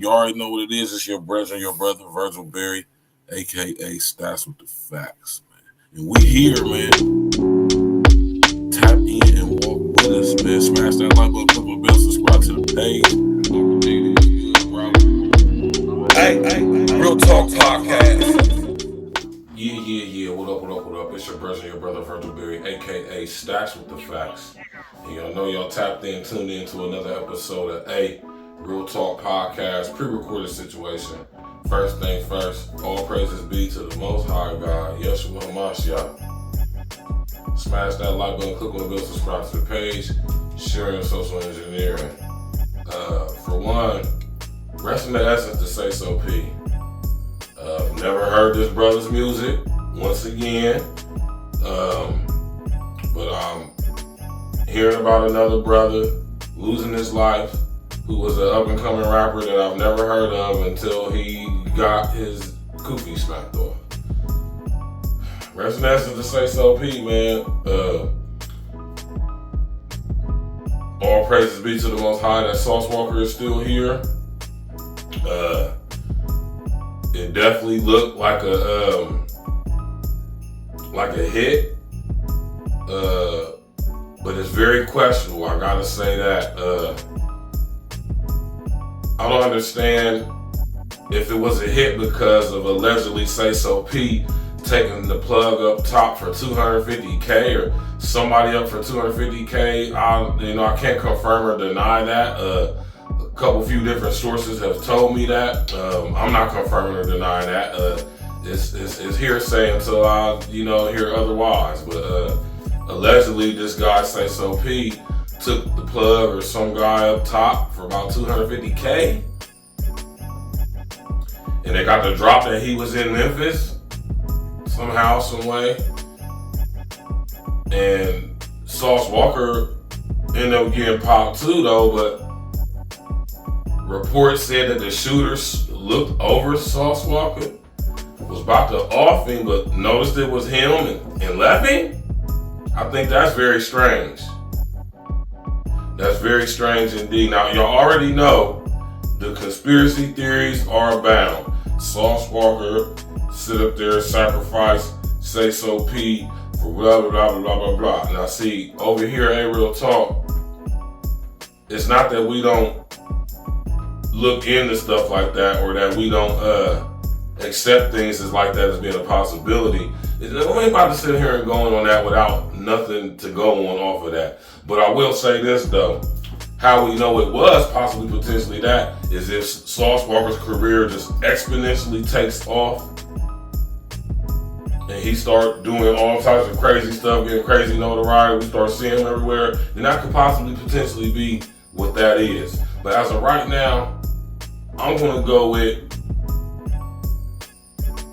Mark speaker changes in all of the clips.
Speaker 1: You already know what it is. It's your brother, Virgil Berry, aka Stats with the Facts, man. And we here, man. Tap in and walk with us, man. Smash that like button, click on the bell, subscribe to the page.
Speaker 2: Hey, Real Talk Podcast.
Speaker 1: Yeah. What up? It's your brother, Virgil Berry, aka Stacks with the Facts. And y'all know y'all tapped in, tuned in to another episode of Real Talk Podcast, pre-recorded situation. First thing first, all praises be to the Most High God, Yeshua HaMashiach. Smash that like button, click on the bell, subscribe to the page, sharing social engineering. For one, rest in the essence to SAYSO P. Never heard this brother's music, once again, but I'm hearing about another brother losing his life who was an up-and-coming rapper that I've never heard of until he got his kufi smacked off. Rest in essence to SAYSO P, man. All praises be to the Most High that Sauce Walker is still here. It definitely looked like a hit, but it's very questionable. I gotta say that. I don't understand if it was a hit because of allegedly SAYSO P taking the plug up top for $250K or somebody up for $250K. I can't confirm or deny that. A few different sources have told me that. I'm not confirming or denying that. It's hearsay until I, hear otherwise. But allegedly, this guy SAYSO P took the plug or some guy up top for about $250K, and they got the drop that he was in Memphis somehow, some way, and Sauce Walker ended up getting popped too, though, but reports said that the shooters looked over Sauce Walker, was about to off him, but noticed it was him and left him. I think that's very strange. That's very strange indeed. Now, y'all already know the conspiracy theories are abound. Sauce Walker sit up there, sacrifice SAYSO P for blah, blah, blah, blah, blah, blah. Now, see, over here at Real Talk, it's not that we don't look into stuff like that or that we don't accept things as like that as being a possibility. We ain't about to sit here and go on that without nothing to go on off of that. But I will say this though, how we know it was possibly potentially that is if Sauce Walker's career just exponentially takes off and he start doing all types of crazy stuff, getting crazy notoriety, we start seeing him everywhere, then that could possibly potentially be what that is. But as of right now, I'm gonna go with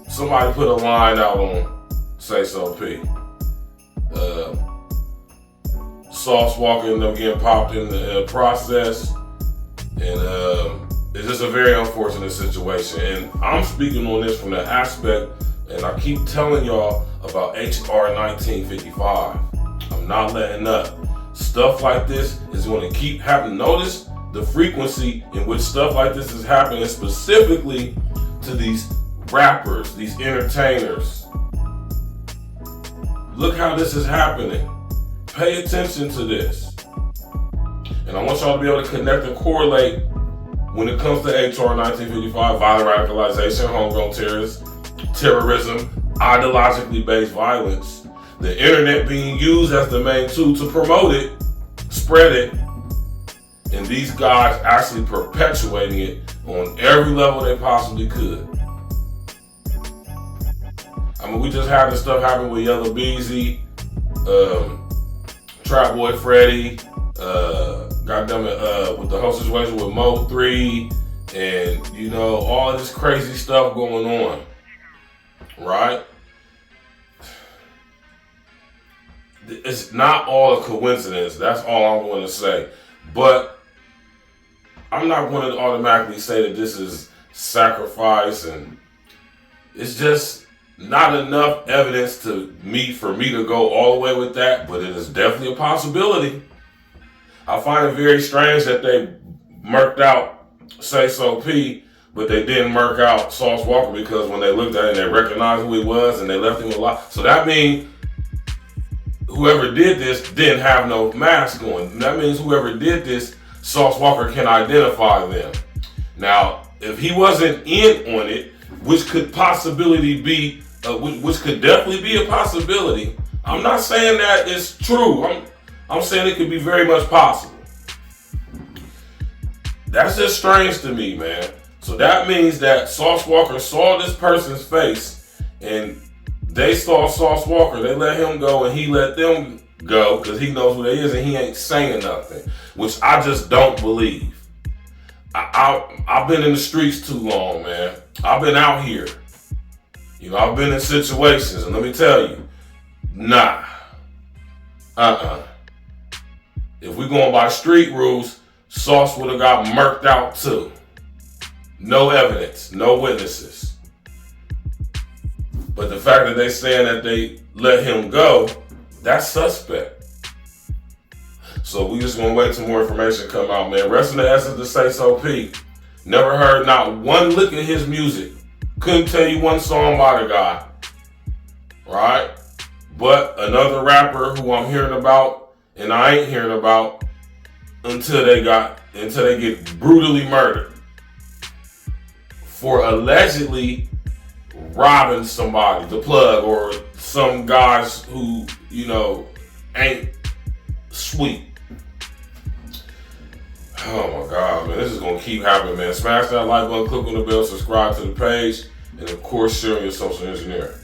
Speaker 1: somebody put a line out on SAYSO P. Sauce Walker ended up getting popped in the process, and it's just a very unfortunate situation. And I'm speaking on this from the aspect, and I keep telling y'all about HR 1955. I'm not letting up. Stuff like this is going to keep happening. Notice the frequency in which stuff like this is happening, specifically to these rappers, these entertainers. Look how this is happening. Pay attention to this. And I want y'all to be able to connect and correlate when it comes to HR 1955, violent radicalization, homegrown terrorism, ideologically based violence. The internet being used as the main tool to promote it, spread it, and these guys actually perpetuating it on every level they possibly could. I mean, we just had this stuff happen with Yellow Beezy, Trap Boy Freddy, goddamn it, with the whole situation with Mo 3, and all this crazy stuff going on, right? It's not all a coincidence. That's all I'm going to say. But I'm not going to automatically say that this is sacrifice, and it's just not enough evidence for me to go all the way with that, but it is definitely a possibility. I find it very strange that they murked out SAYSO P, but they didn't murk out Sauce Walker because when they looked at it, they recognized who he was and they left him alive. So that means whoever did this didn't have no mask on. That means whoever did this, Sauce Walker can identify them. Now, if he wasn't in on it, which could possibility be, which could definitely be a possibility. I'm not saying that it's true. I'm saying it could be very much possible. That's just strange to me, man. So that means that Sauce Walker saw this person's face and they saw Sauce Walker. They let him go and he let them go because he knows who they is and he ain't saying nothing, which I just don't believe. I've been in the streets too long, man. I've been out here. You know, I've been in situations, and let me tell you, nah. If we going by street rules, Sauce would have got murked out too. No evidence, no witnesses. But the fact that they saying that they let him go, that's suspect. So we just gonna wait till more information come out, man. Rest in the essence to SAYSO P. Never heard not one lick of his music. Couldn't tell you one song by the guy. Right? But another rapper who I'm hearing about, and I ain't hearing about until they get brutally murdered for allegedly robbing somebody, the plug, or some guys who, you know, ain't sweet. Oh my God, man, this is gonna keep happening, man. Smash that like button, click on the bell, subscribe to the page, and of course, share your social engineering.